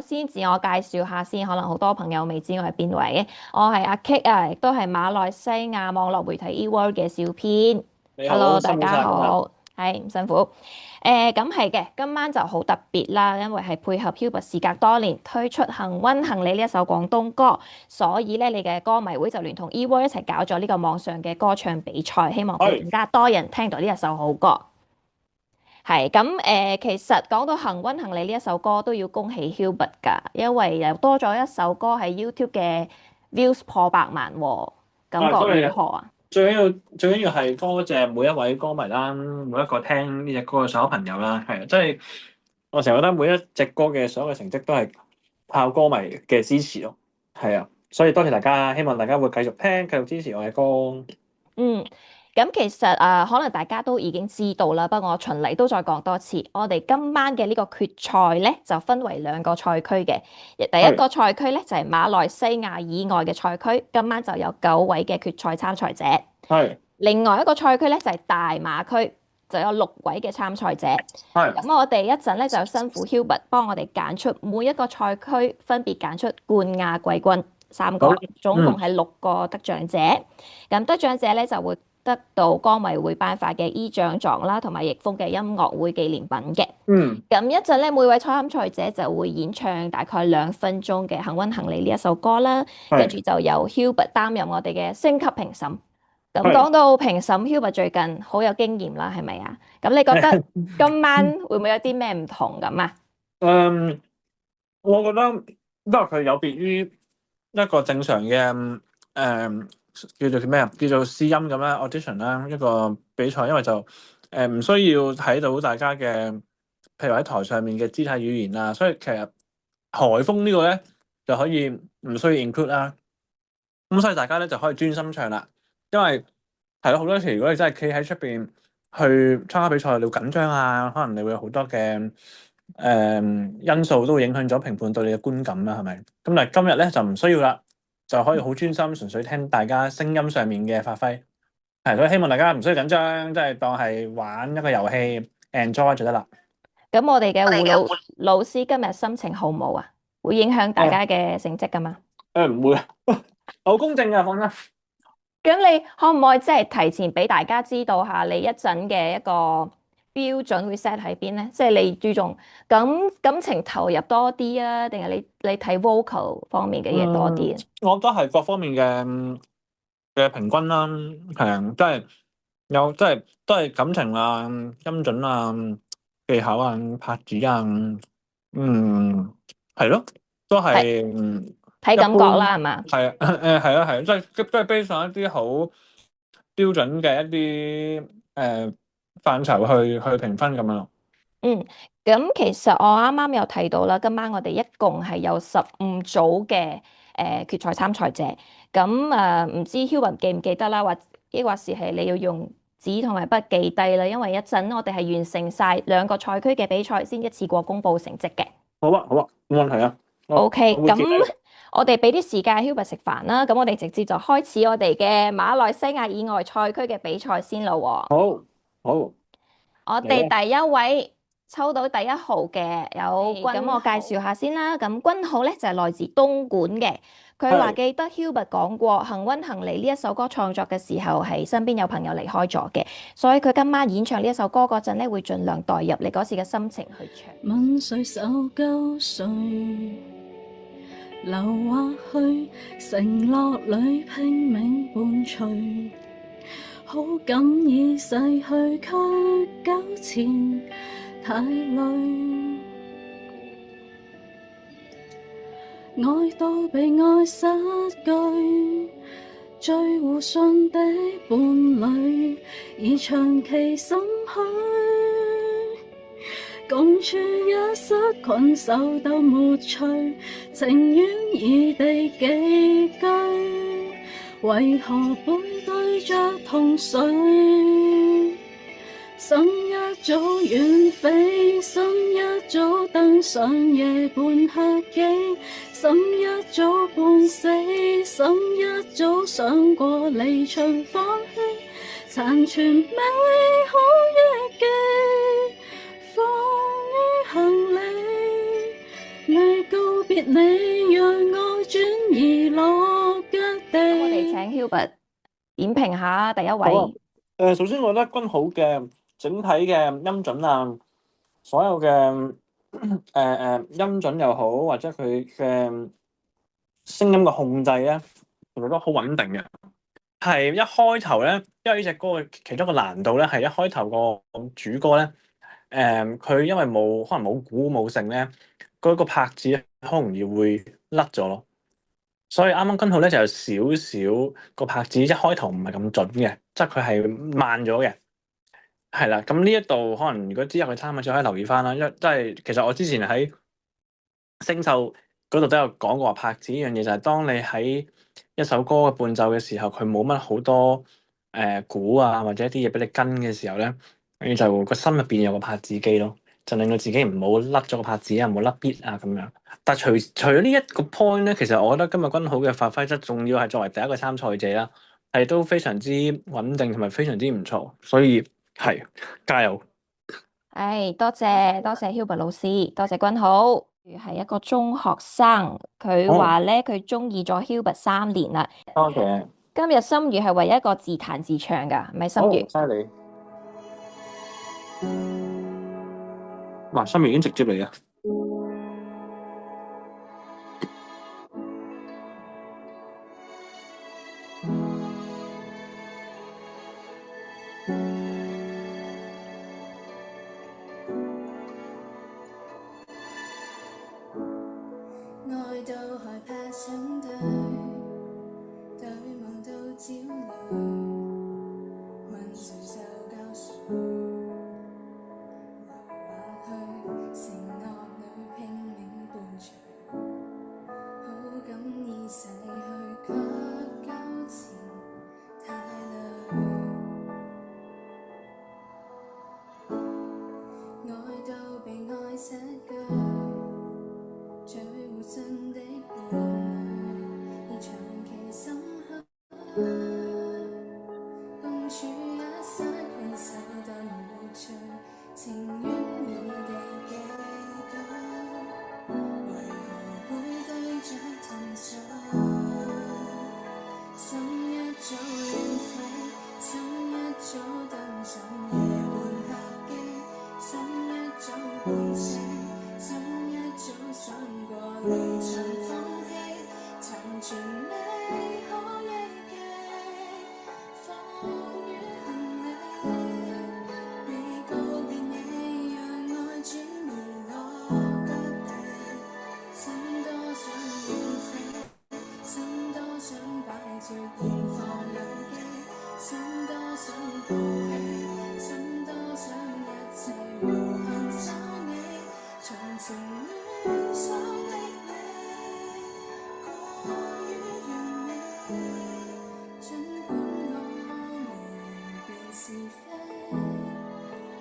先自我介紹下先，可能好多朋友未知我係邊位嘅。我係阿 K 啊，亦都係馬來西亞網絡媒體 eWorld 嘅小編。你好，Hello，大家辛苦晒今日。好，係唔辛苦。咁係嘅，今晚就好特別啦，因為係配合 Hubert 時隔多年推出《行溫行理》呢一首廣東歌，所以咧你嘅歌迷會就聯同 eWorld 一齊搞咗呢個網上嘅歌唱比賽，希望俾係，更加多人聽到呢一首好歌。係咁其實講到行溫行理呢一首歌都要恭喜 Hubert 㗎，因為又多咗一首歌喺 YouTube 嘅 views 破100萬喎，感覺所以如何啊？最緊要係多謝每一位歌迷啦，每一個聽呢隻歌嘅所有朋友啦，係啊，即係我成日覺得每一隻歌嘅所有嘅成績都係靠歌迷嘅支持咯，係啊，所以多謝大家，希望大家會繼續聽，繼續支持我嘅歌。嗯，咁其實可能大家都已經知道啦，不過我循例都再講多次。我哋今晚嘅呢個決賽咧，就分為兩個賽區嘅。第一係個賽區咧就係馬來西亞以外嘅賽區，今晚就有9位嘅決賽參賽者。係另外一個賽區咧就係大馬區，就有6位嘅參賽者。係咁我哋一陣咧就辛苦 Hubert 幫我哋揀出每一個賽區分別揀出冠亞季軍3個，好，總共嗯係6個得獎者。咁得獎者咧就會得到歌迷會頒發嘅衣獎狀啦，同埋易峰嘅音樂會紀念品嘅。嗯，咁一陣咧，每位參賽者就會演唱大概2分鐘嘅《行溫行理》呢一首歌啦，跟係住就由 Hubert 擔任我哋嘅星級評審。咁係。講到評審，Hubert 最近好有經驗啦，係咪啊？咁你覺得今晚會唔會有啲咩唔同咁啊？嗯，我覺得因為佢有別於一個正常嘅叫做咩啊，叫做試音咁啦，audition 啦，一個比賽，因為就唔需要睇到大家嘅，譬如喺台上面嘅肢體語言啊，所以其實台風呢個咧就可以唔需要 include 啦，咁所以大家咧就可以專心唱啦，因為係咯好多時如果你真係企喺出邊去參加比賽，你會緊張啊，可能你會有好多嘅因素都會影響咗評判對你嘅觀感啦，係咪？咁但係今日咧就唔需要啦，就可以好專心，純粹聽大家聲音上面嘅發揮。係，所以希望大家唔需要緊張，即係當係玩一個遊戲，enjoy 就得啦。咁我哋嘅胡老師今日心情好唔好啊？會影響大誒家嘅成績噶嘛？唔會，好公正嘅，放心。咁你可唔可以即係提前俾大家知道下你一陣嘅一個標準會 set 喺邊咧？即係你注重感情投入多啲啊，定係你睇 vocal 方面嘅嘢多啲啊？我覺得係各方面嘅平均啦，係啊，即係有即係都係感情啊、音準啊、技巧啊、拍子啊，係咯，都係係睇感覺一般，啦，係嘛？係啊，係啊，係啊，即係 base 上一啲好標準嘅一啲範疇去評分咁樣咯。嗯，咁其實我啱啱有提到啦，今晚我哋一共係有15組嘅決賽參賽者。咁唔知 Hubert 記唔記得啦，或抑或是係你要用紙同埋筆記低啦，因為一陣我哋係完成晒2個賽區嘅比賽先一次過公佈成績嘅。好啊，好啊，冇問題啊，我 OK，會記低。咁我哋俾啲時間 Hubert 食飯啦，咁我哋直接就開始我哋嘅馬來西亞以外賽區嘅比賽先啦喎。好，好，我哋嚟啦，第一位抽到第一號嘅有君咁我介紹下先啦。咁君浩咧就係來自東莞嘅，佢話係。記得 Hubert 講過《行溫行理》呢一首歌創作嘅時候係身邊有朋友離開咗嘅，所以佢今晚演唱呢一首歌嗰陣咧會盡量代入你嗰時嘅心情去唱。問誰受夠誰留或去，承諾裏拼命伴隨，好感已逝去卻糾纏太累，愛到被愛失據，最互信的伴侶已長期心虛，共處一室困獸鬥沒趣，情願異地寄居，為何背對着同睡？心一早遠飛，心一早登上夜半客機，心一早半死，心一早想過離場放棄，殘存美好憶記放於行李，未告別你，讓我轉移落腳咁我哋請地。 Hubert 點評下第一好啊。位。首先我覺得君好嘅整體嘅音準啊，所有嘅音準又好，或者佢嘅聲音嘅控制咧，我覺得好穩定嘅。係一開頭咧，因為呢隻歌嘅其中一個難度咧，係一開頭個主歌咧，佢因為可能冇鼓冇聲咧，嗰個拍子咧好容易會甩咗咯。所以啱啱君浩咧就有少少個拍子一開頭唔係咁準嘅，即係佢係慢咗嘅。係啦，咁呢一度可能如果之後佢參考咗，可以留意翻啦。因為即係其實我之前喺星秀嗰度都有講過話拍子呢樣嘢，就係當你喺一首歌嘅伴奏嘅時候，佢冇乜好多鼓啊或者一啲嘢俾你跟嘅時候咧，你就個心入邊有個拍子機咯，就令到自己唔好甩咗個拍子啊，唔好甩 beat 啊咁樣。但係除咗呢一個 point 咧，其實我覺得今日君好嘅發揮質，仲要係作為第一個參賽者啦，係都非常之穩定同埋非常之唔錯，所以係加油。多謝 Hubert 老師，多謝君好。佢係一個中學生，佢話咧佢中意咗 Hubert 3年啦。多謝。今日心語係唯一一個自彈自唱㗎，係咪心語？犀利。哇，心語已經直接嚟嘅。愛到害怕相對，對望到焦慮，問誰受教誰留下去，承諾裏拼命伴隨，好感已逝去，卻糾纏太累，愛到被愛捨據。最活盡的伴侶，而長期深刻，共處也失困守得無趣，情願異地寄居，為何會對着同睡？心一早遠飛，心一早登上夜半客機，心一早半死，心一早想過離場放棄，殘存你可憶記，放於行李，未告別你，讓愛轉移落腳地，心多想遠飛，心多想擺脫現況有機，心多想抱起，心多想一切無限收尾，從情戀所的你，過於完美，儘管我明辨是非，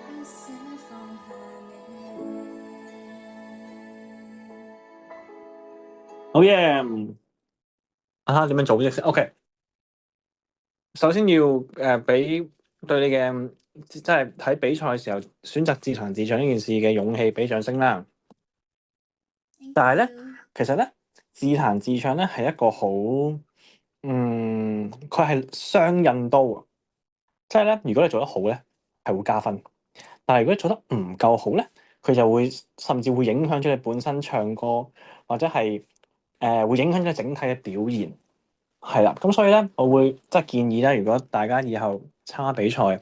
不捨放下你。好嘢！啊，點樣做啫？OK，首先要俾對你嘅即係喺比賽嘅時候選擇自彈自唱呢件事嘅勇氣俾掌聲啦。但係咧，其實咧自彈自唱咧係一個好佢係雙刃刀啊！即係咧，如果你做得好咧，係會加分；但係如果你做得唔夠好咧，佢就會甚至會影響咗你本身唱歌，或者係會影響咗整體嘅表現。係啦，咁所以咧，我會即係建議咧，如果大家以後參加比賽，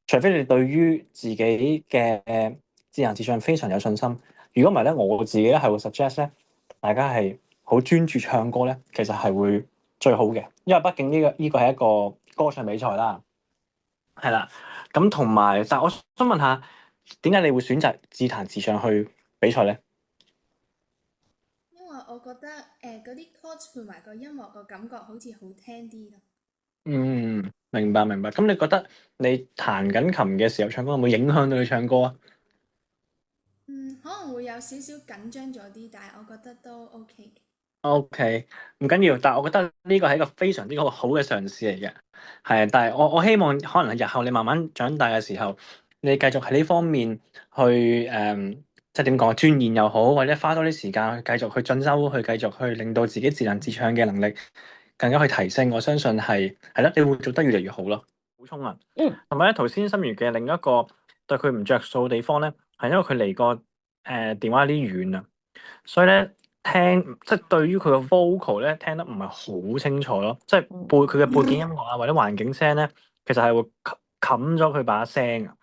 除非你對於自己嘅自彈自唱非常有信心，如果唔係咧，我自己咧係會 suggest 咧，大家係好專注唱歌咧，其實係會最好嘅，因為畢竟呢個係一個歌唱比賽啦，係啦，咁同埋，但係我想問下，點解你會選擇自彈自唱去比賽咧？因為我覺得嗰啲 chords 配埋個音樂個感覺好似好聽啲咯。明白。咁你覺得你彈緊琴嘅時候唱歌，會唔會影響到你唱歌啊？可能會有少少緊張咗啲，但係我覺得都 OK 嘅。OK，唔緊要，但係我覺得呢個係一個非常之好嘅嘗試嚟嘅，係，但係我希望可能日後你慢慢長大嘅時候，你繼續喺呢方面去即係點講鑽研又好，或者花多啲時間去繼續去進修，去繼續去令到自己自彈自唱嘅能力更加去提升。我相信係啦，你會做得越嚟越好咯。補充啊，同埋咧，頭先心如嘅另一個對佢唔着數嘅地方咧，係因為佢離個電話有啲遠啊，所以咧即係對於佢個 vocal 咧聽得唔係好清楚咯，即係佢嘅背景音樂啊或者環境聲咧，其實係會冚咗佢把聲啊。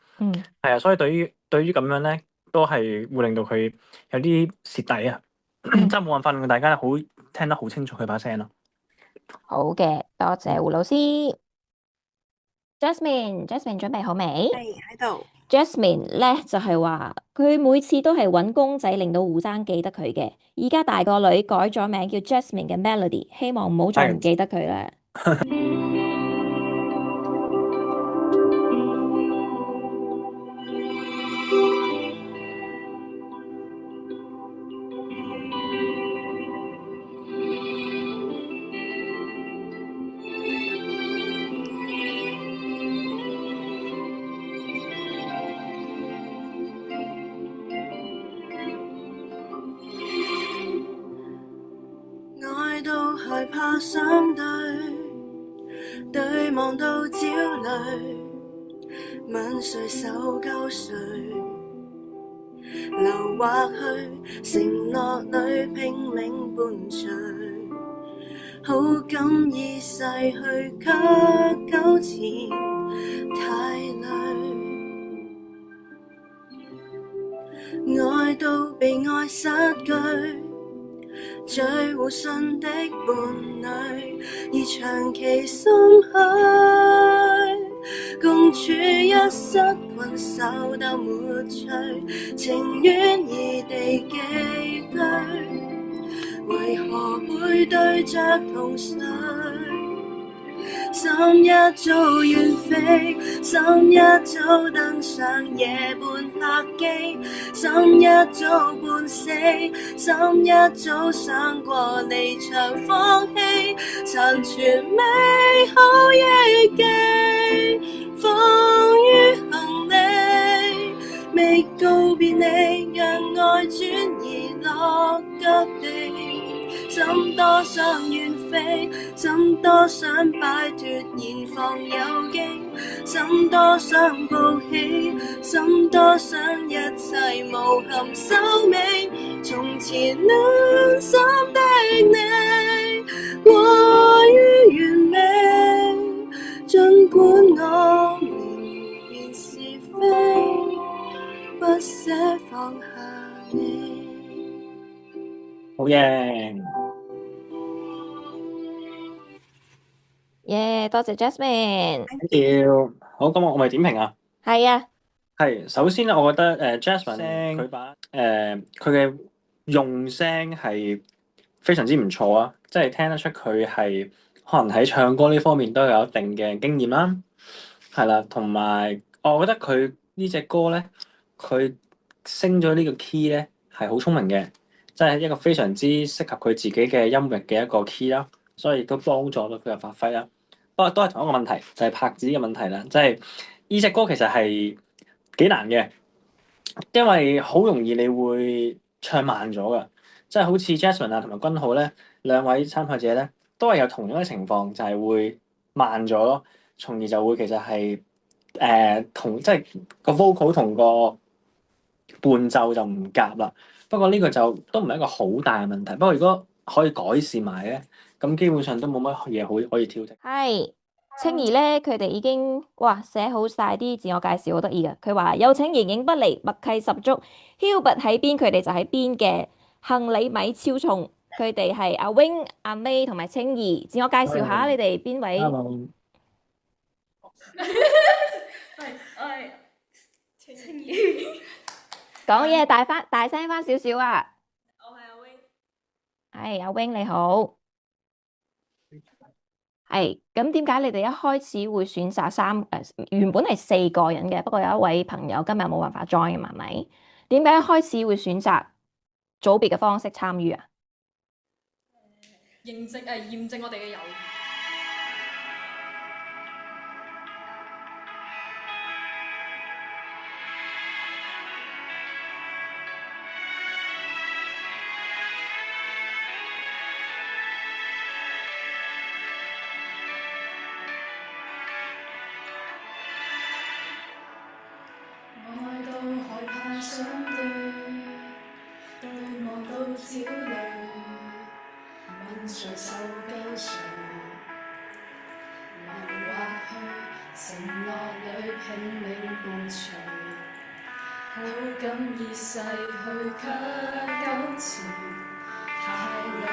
係啊，所以對於咁樣咧，都係會令到佢有啲蝕底啊，即係冇辦法令到大家聽得好清楚佢把聲咯。好嘅，多謝胡老師。Jasmine 準備好未？係喺度。 Jasmine 咧就係話佢每次都係揾公仔令到胡生記得佢嘅，而家大個女改咗名叫 Jasmine 嘅 Melody，希望唔好再唔記得佢啦。愛到害怕相對，對望到焦慮，吻誰手交誰，留或去，承諾裏拼命伴隨，好感已逝去，卻糾纏太累，愛到被愛失據，最互信的伴侶，而長期心虛，共處一室困守到沒趣，情願異地寄居，為何會對着同睡？心一早遠飛，心一早登上夜半客機，心一早半死，心一早想過離場放棄，殘存美好憶記，放於行李，未告別你，讓愛轉移落腳地。心多想遠飛，心多想擺脫現況有機，心多想報喜，心多想一切無憾收尾。從前暖心的你，過於完美，儘管我明辨是非，不捨放下你。好嘢！耶，多謝 Jasmine。Thank you。好，咁我咪點評啊？係啊，係首先咧，我覺得Jasmine 佢把佢嘅用聲係非常之唔錯啊，即係聽得出佢係可能喺唱歌呢方面都有一定嘅經驗啦，係啦，同埋我覺得佢呢隻歌咧，佢升咗呢個 key 咧係好聰明嘅，即係一個非常之適合佢自己嘅音域嘅一個 key 啦，所以亦都幫助到佢嘅發揮啦。不過都係同一個問題，就係拍子嘅問題啦，即係呢隻歌其實係幾難嘅，因為好容易你會唱慢咗噶，即係好似 Jasmine 啊同埋君浩咧兩位參賽者咧，都係有同樣嘅情況，就係會慢咗咯，從而就會其實係同即係個 vocal 同個伴奏就唔夾啦。不過呢個就都唔係一個好大嘅問題。不過如果可以改善埋咧，咁基本上都冇乜嘢可以挑剔。係青兒咧，佢哋已經寫好晒啲自我介紹，好得意嘅。佢話有請形影不離，默契十足。Hubert 喺邊，佢哋就喺邊嘅。行李米超重，佢哋係阿 Wing、阿 May 同埋青兒。自我介紹下，你哋邊位？我係青兒。講嘢大聲翻少少啊！我係阿 Wing。係阿 Wing 你好。係咁，點解你哋一開始會選擇原本係4個人嘅，不過有一位朋友今日冇辦法 join 係咪？點解一開始會選擇組別嘅方式參與啊？驗證我哋嘅友誼。焦慮，問誰受救誰？又或去承諾裏拼命伴隨，好感已逝去，卻糾纏太累。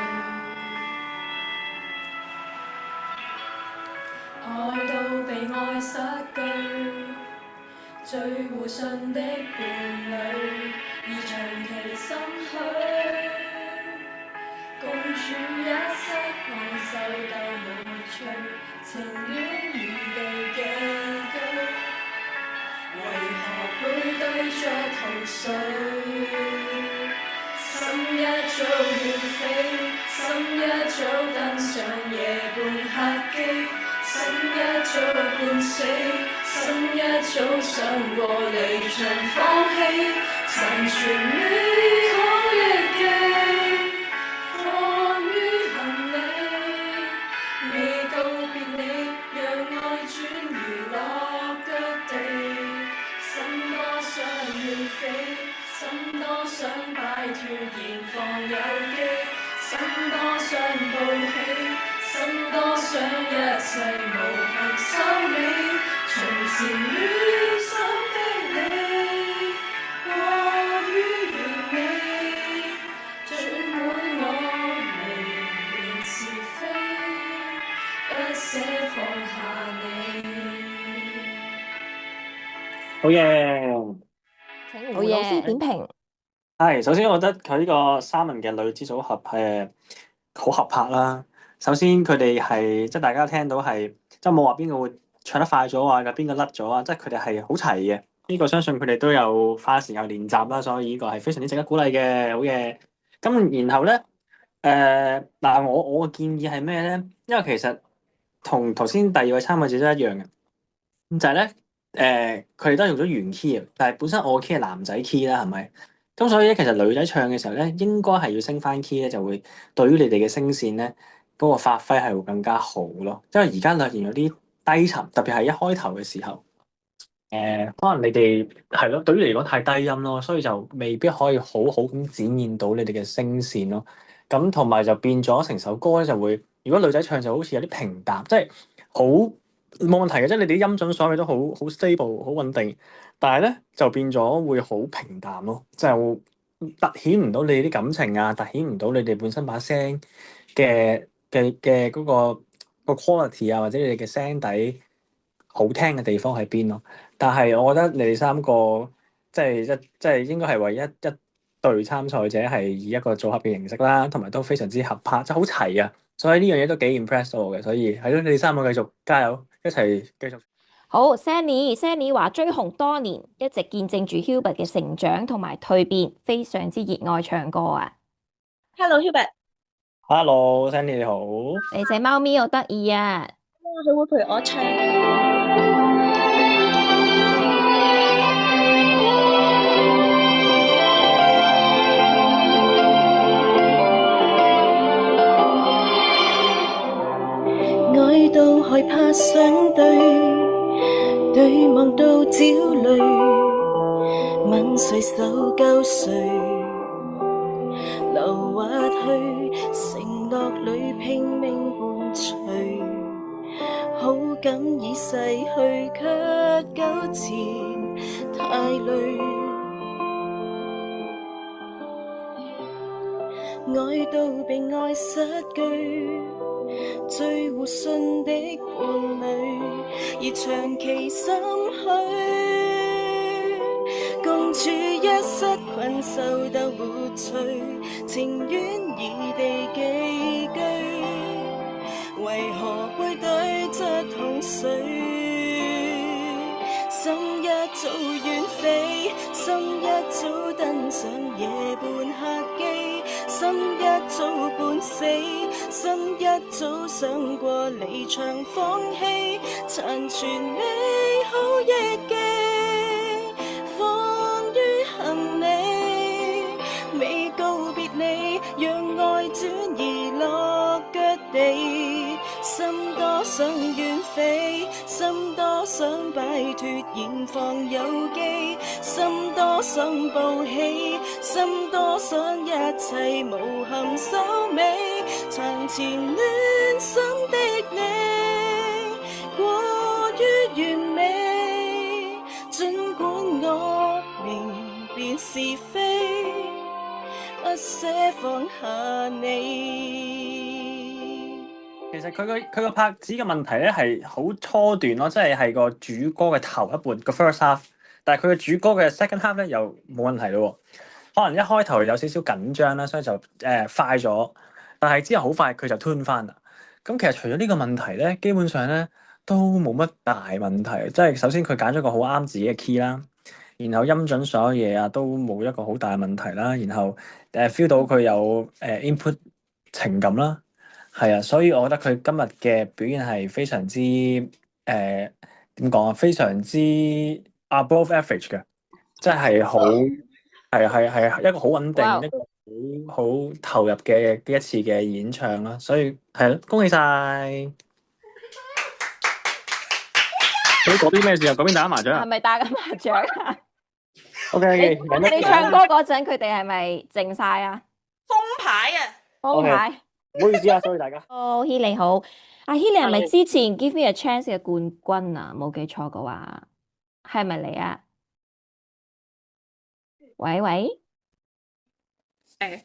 愛到被愛失據，最互信的伴侶，而長期心虛，共處一室困獸鬥無趣，情願異地寄居，為何背對着同睡？心一早遠飛，心一早登上夜半客機，心一早半死，心一早想過離場放棄，殘存美好憶記，放於行李，未告別你，讓愛轉移落腳地，心多想遠飛，心多想擺脫現況有機，心多想報喜，心多想一切無憾收尾，從前戀心的你，過於完美，儘管我明辨是非，不捨放下你。好嘢！請胡老師點評。係，首先我覺得佢呢個三人嘅女子組合係好合拍啦。首先佢哋係即係大家聽到係即係冇話邊個會唱得快咗啊，邊個甩咗啊，即係佢哋係好齊嘅。呢個相信佢哋都有花時間練習啦，所以呢個係非常之值得鼓勵嘅，好嘢。咁然後咧，嗱我嘅建議係咩咧？因為其實同頭先第二位參賽者都一樣嘅，咁就係咧，佢哋都係用咗原 key 嘅，但係本身我嘅 key 係男仔 key 啦，係咪？咁所以咧，其實女仔唱嘅時候咧，應該係要升翻 key 咧，就會對於你哋嘅聲線咧嗰個發揮係會更加好咯。因為而家略然有啲低沉，特別係一開頭嘅時候，可能你哋係咯，對於你嚟講太低音咯，所以就未必可以好好咁展現到你哋嘅聲線咯。咁同埋就變咗成首歌咧，就會如果女仔唱就好似有啲平淡，即係好冇問題嘅，即係你哋啲音準所有嘢都好 stable、好穩定。但係咧就變咗會好平淡咯，就突顯唔到你啲感情啊，突顯唔到你哋本身把聲嘅嗰個 quality 啊，或者你哋嘅聲底好聽嘅地方喺邊咯。但係我覺得你哋三個即係應該係唯一一對參賽者係以一個組合嘅形式啦，同埋都非常之合拍，即係好齊啊！所以呢樣嘢都幾 impress 到我嘅，所以係咯，你哋三個繼續加油，一齊繼續。好，Sandy 話追紅多年，一直見證住 Hubert 嘅成長同埋蛻變，非常之熱愛唱歌啊。Hello Hubert， Hello Sandy 你好。你隻貓咪好得意啊！佢會陪我唱。愛到害怕相對望到焦慮，問誰受救誰？流滑去，承諾裏拼命伴隨，好感已逝去，卻糾纏太累。愛到被愛失據，最互信的伴侶，而長期心虛，共處一室困獸鬥活趣，情願異地寄居，為何背對着同睡？心一早遠飛，心一早登上夜半客機，心一早半死，心一早想過離場放棄，殘存美好憶記，放於行李，未告別你，讓愛轉移落腳地，心心多想遠飛，心多想擺脫現況有機，心多想報喜，心多想一切無憾收尾，床前戀心的你過於完美，儘管我明辨是非，不捨放下你。其實佢個拍子嘅問題咧係好初段咯，即係個主歌嘅頭一半個 first half，但係佢嘅主歌嘅 second half 咧又冇問題咯喎。可能一開頭有少少緊張啦，所以就快咗，但係之後好快佢就 tune 翻啦。咁其實除咗呢個問題咧，基本上咧都冇乜大問題。即係首先佢揀咗個好啱自己嘅 key 啦，然後音準所有嘢啊都冇一個好大嘅問題啦。然後feel 到佢有input 情感啦。係啊，所以我覺得佢今日嘅表現係非常之點講啊，非常之 above average 嘅，即係好係一個好穩定、哇一個好投入嘅一次嘅演唱啦，所以係咯，恭喜晒！嗰邊咩事啊？嗰邊打麻雀係啊咪打緊麻雀啊？ ？OK，你唱歌嗰陣，佢哋係咪靜晒啊？封牌啊！封牌。唔好意思啊，sorry大家。哦，He 你好，阿 He 你係咪之前 Give Me a Chance 嘅冠軍啊？冇記錯嘅話，係咪你啊？喂喂，係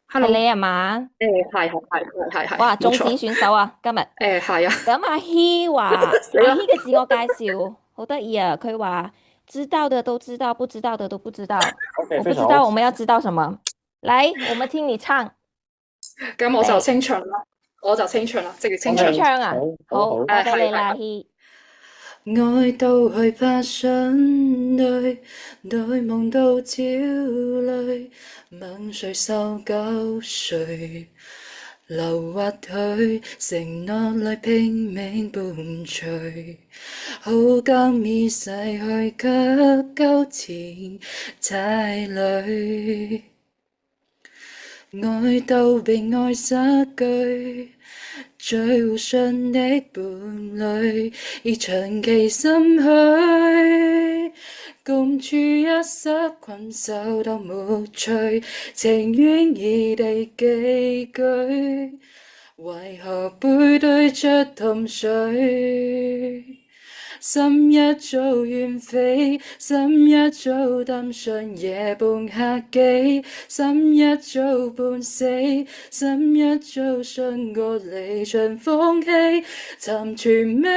，hello，你啊嘛？係，哇，冇錯，種子選手啊，今日。係啊，咁阿 He 話，阿 He 嘅自我介紹好得意啊，佢話知道的都知道，不知道的都不知道。 OK，我不知道我們要知道什麼？來，我們聽你唱。咁我就清唱啦，直接清唱。清唱啊，好，好我俾你啦係，He。愛到去不想對，對夢到焦慮，問誰受夠誰留或退，承諾裏拼命伴隨，好甘已逝去卻糾纏太累，愛到被愛失去，最互信的伴侶，已長期心虛，共處一室困獸鬥沒趣，情願異地寄居，為何背對着淡水？心一早遠飛，心一早擔信夜半客機，心一早半死，心一早想過離場放棄，殘存美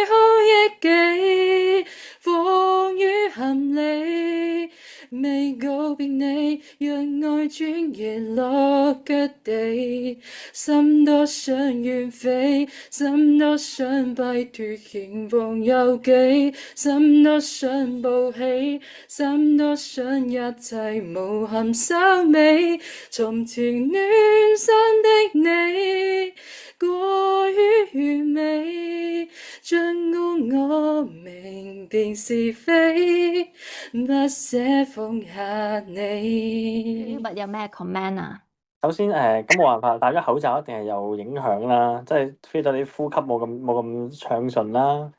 好憶記，放於行李，未告別你，讓愛轉移落腳地，心多想遠飛，心多想擺脫現況有幾，心多想報喜，心多想一切無憾收尾，從前戀心的你過於完美，盡管我明辨是非，不捨放下你。 Hubert 有咩 comment 啊？首先咁冇辦法，戴咗口罩一定係有影響啦，即係 feel 到你呼吸冇咁暢順啦。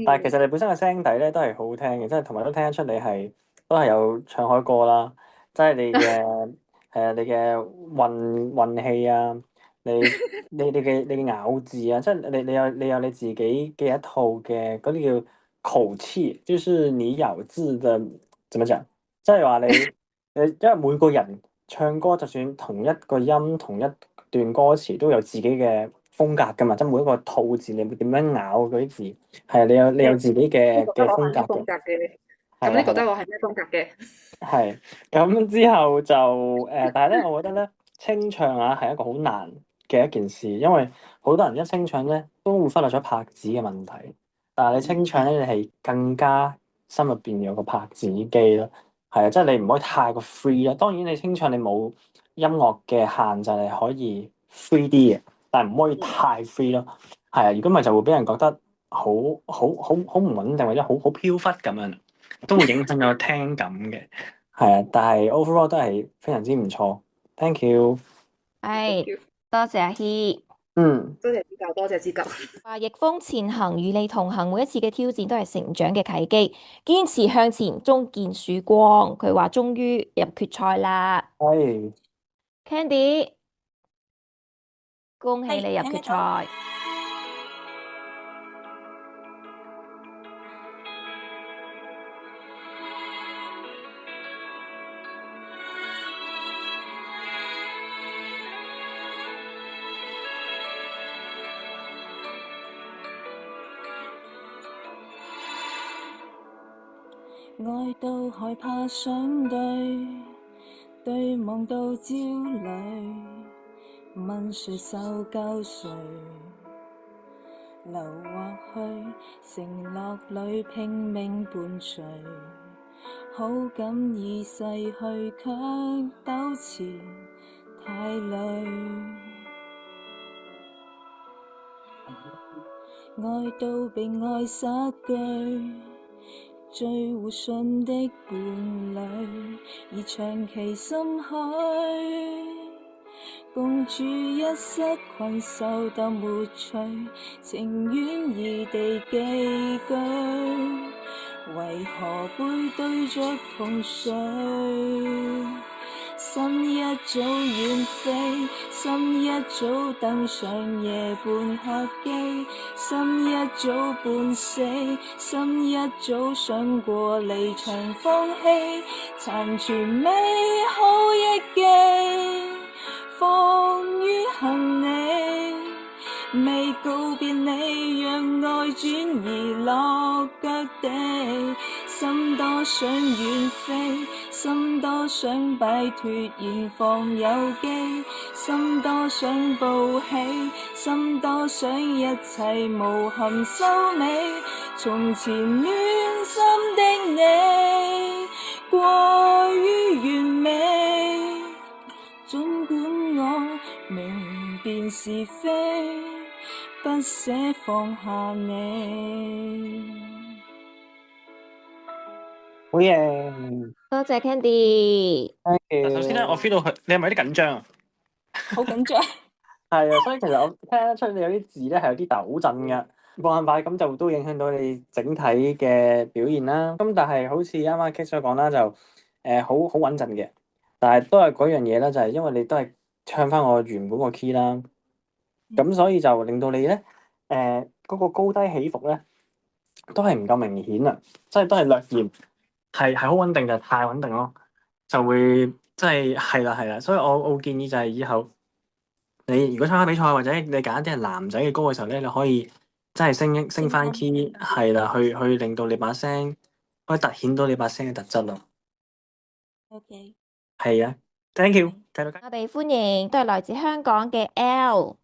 但係其實你本身嘅聲底咧都係好好聽嘅，即係同埋都聽得出你都係有唱開歌啦，即係你嘅你嘅運氣啊，你嘅咬字啊，即係你有你自己嘅一套嘅嗰啲叫口氣，就是你咬字嘅怎麼講？即係話你因為每個人唱歌就算同一個音同一段歌詞都有自己嘅風格噶嘛，即係每一個吐字你會點樣咬嗰啲字，係啊，你有自己嘅風格嘅。咁你覺得我係咩風格嘅？係咁之後就但係咧，我覺得咧清唱啊係一個好難嘅一件事，因為好多人一清唱咧都會忽略咗拍子嘅問題，但係你清唱咧你係更加心入邊有個拍子機咯。係啊，即係你唔可以太過 free 啦。當然你清唱你冇音樂嘅限制，你可以 free 啲嘅，但係唔可以太 free 咯。係啊，如果唔係就會俾人覺得好唔穩定或者好飄忽咁樣，都會影響咗聽感嘅。係啊，但係 overall 都係非常之唔錯。Thank you。係，多謝阿 He。多謝指教，多謝指教。話逆風前行，與你同行，每一次嘅挑戰都係成長嘅契機，堅持向前，終見曙光。佢話終於入決賽啦係，Candy，恭喜你入係聽得決賽。愛到害怕相對，對望到焦慮，問誰受救誰，留或去，承諾裏拼命伴隨，好感已逝去，卻糾纏太累。愛到被愛失據，最互信的伴侶，而長期心虛，共處一室困獸鬥沒趣，情願異地寄居，為何背對着同睡？心一早遠飛，心一早登上夜半客機，心一早半死，心一早想過離場放棄，殘存美好憶記，放於行李，未告別你，讓愛轉移落腳地，心多想遠飛，心多想擺脫現況有機，心多想報喜，心多想一切無憾收尾，從前暖心的你過於完美，儘管我明辨是非，不捨放下你。好嘢。多謝 Candy。但首先咧，我 feel 到佢，你係咪有啲緊張啊？好緊張。係啊，所以其實我聽得出你有啲字咧係有啲抖震嘅，冇辦法咁就都影響到你整體嘅表現啦。咁但係好似啱啱 K 所講啦，就好穩陣嘅，但係都係嗰樣嘢啦，就係因為你都係唱翻我原本個 key 啦，咁所以就令到你咧嗰個高低起伏咧都係唔夠明顯啊，即係都係略嫌係好穩定，就係太穩定咯，就會即係啦，所以我會建議就係以後你如果參加比賽或者你揀一啲係男仔嘅歌嘅時候咧，你可以真係升翻 key，係啦，去令到你把聲可以突顯到你把聲嘅特質咯。 OK。係啊，thank you，繼續。我哋歡迎都係來自香港嘅 L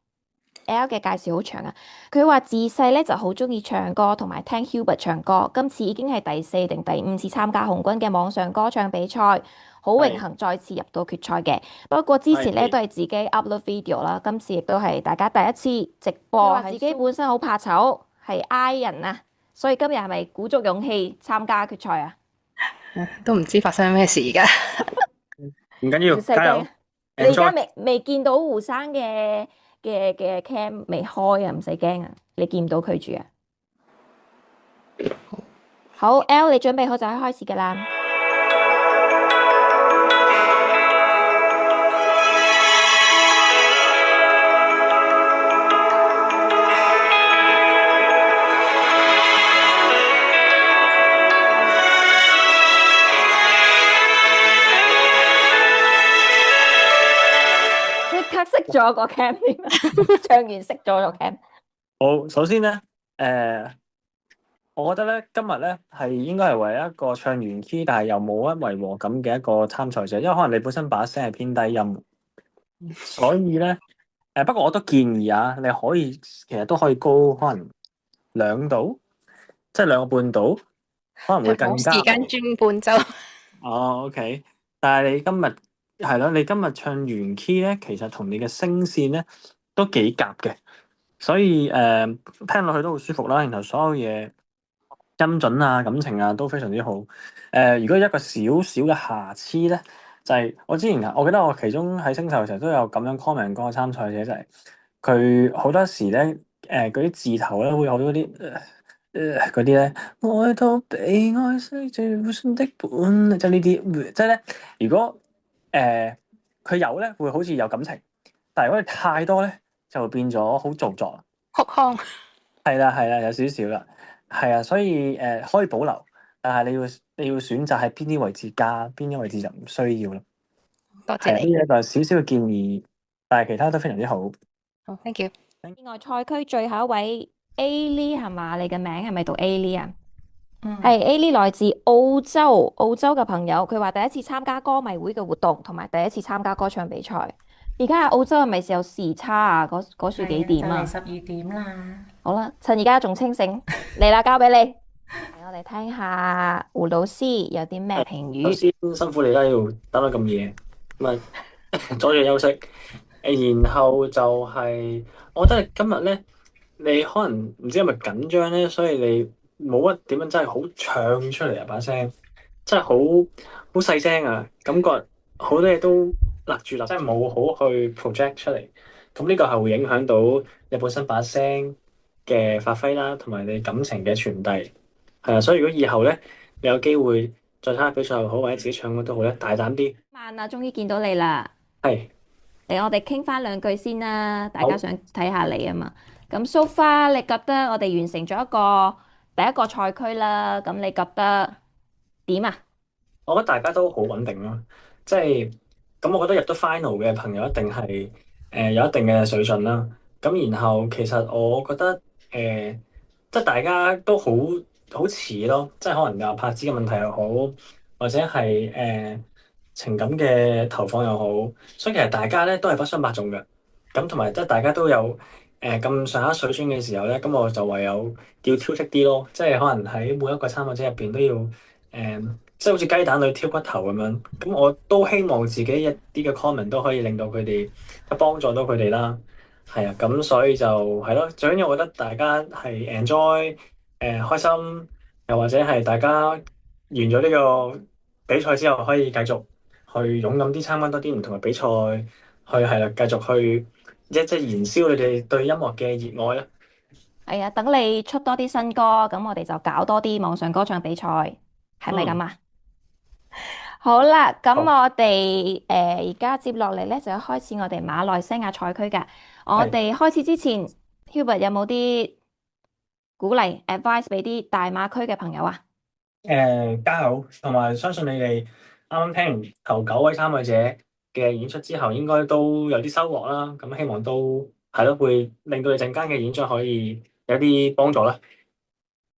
嘅介紹好長啊！佢話自細咧就好中意唱歌同埋聽 Hubert 唱歌，今次已經係第4定第5次參加紅軍嘅網上歌唱比賽，好榮幸再次入到決賽嘅。不過之前咧係都係自己 upload video 啦，今次亦都係大家第一次直播。話自己本身好怕醜，係 I 人啊，所以今日係咪鼓足勇氣參加決賽啊？都唔知發生咩事而家。唔緊要，唔使加油驚。你而家 enjoy 未見到胡生嘅cam 未開啊，唔使驚啊，你見唔到佢住啊。好，L 你準備好就可以開始㗎啦。即刻熄咗個 cam 添，唱完熄咗個 cam。好，首先咧，我覺得咧，今日咧係應該係為一個唱完 key 但係又冇乜違和感嘅一個參賽者，因為可能你本身把聲係偏低音，所以咧，不過我都建議啊，你可以其實都可以高可能2度，即係2個半度，可能會更加冇時間轉伴奏。哦，OK，但係你今日係咯，你今日唱完 key 咧，其實同你嘅聲線咧都幾夾嘅，所以聽落去都好舒服啦。然後所有嘢音準啊、感情啊都非常之好。如果一個少少嘅瑕疵咧，就係、我之前我記得我其中喺星球嘅時候都有咁樣 comment 嗰個參賽者就係、佢好多時咧嗰啲字頭咧會有好多啲嗰啲咧，愛到被愛惜最互信的本，即係呢啲，即係咧如果佢有咧會好似有感情，但係如果你太多咧就會變咗好做作啦。哭腔，係啦係啦，有少少啦，係啊，所以可以保留，但係你要選擇喺邊啲位置加，邊啲位置就唔需要啦。係啊，呢多謝你。一個少少嘅建議，但係其他都非常之好。好，thank you。意外賽區最後一位 A Lee 係嘛？你嘅名係咪讀 A Lee 啊？嗯，係 A Lee 來自澳洲嘅朋友，佢話第一次參加歌迷會嘅活動，同埋第一次參加歌唱比賽。而家喺澳洲係咪時候時差啊？嗰處幾點啊？就嚟12點啦。好啦，趁而家仲清醒，嚟啦，交俾你。嚟我哋聽下胡老師有啲咩評首語。先辛苦你啦，要等到咁夜，咁啊阻住休息。然後就係、我覺得今日咧，你可能唔知係咪緊張咧，所以你冇乜點樣真係好唱出嚟啊把聲，真係好細聲啊，感覺好多嘢都勒住勒，真係冇好去 project 出嚟。咁呢個係會影響到你本身把聲嘅發揮啦，同埋你感情嘅傳遞。係啊，所以如果以後咧，你有機會再參加比賽又好，或者自己唱歌都好咧，大膽啲。晚啊，終於見到你啦！係。嚟，我哋傾翻兩句先啦，大好家想睇下你啊嘛。咁 so far，你覺得我哋完成咗第一個賽區啦，咁你覺得點啊？我覺得大家都好穩定咯，即係咁，我覺得入得 final 嘅朋友一定係有一定嘅水準啦。咁然後其實我覺得即係大家都好似咯，即係可能有拍子嘅問題又好，或者係情感嘅投放又好，所以其實大家咧都係不相伯仲嘅。咁同埋即係大家都有咁上下水準嘅時候咧，咁我就唯有要挑剔啲咯，即係可能喺每一個參賽者入邊都要即係好似雞蛋裏挑骨頭咁樣。咁我都希望自己一啲嘅 comment 都可以令到佢哋幫助到佢哋啦。係啊，咁所以就係咯，最緊要我覺得大家係 enjoy 開心，又或者係大家完咗呢個比賽之後，可以繼續去勇敢啲參加多啲唔同嘅比賽，去係啦，繼續去即係燃燒你哋對音樂嘅熱愛啦。係啊，等你出多啲新歌，咁我哋就搞多啲網上歌唱比賽，係咪咁啊？好啦，咁好我哋而家接落嚟咧就要開始我哋馬來西亞賽區㗎。我哋開始之前，Hubert 有冇啲鼓勵 advice 俾啲大馬區嘅朋友啊？加油，同埋相信你哋啱啱聽完頭9位參賽者嘅演出之後，應該都有啲收穫啦。咁希望都係咯，會令到你陣間嘅演出可以有啲幫助啦。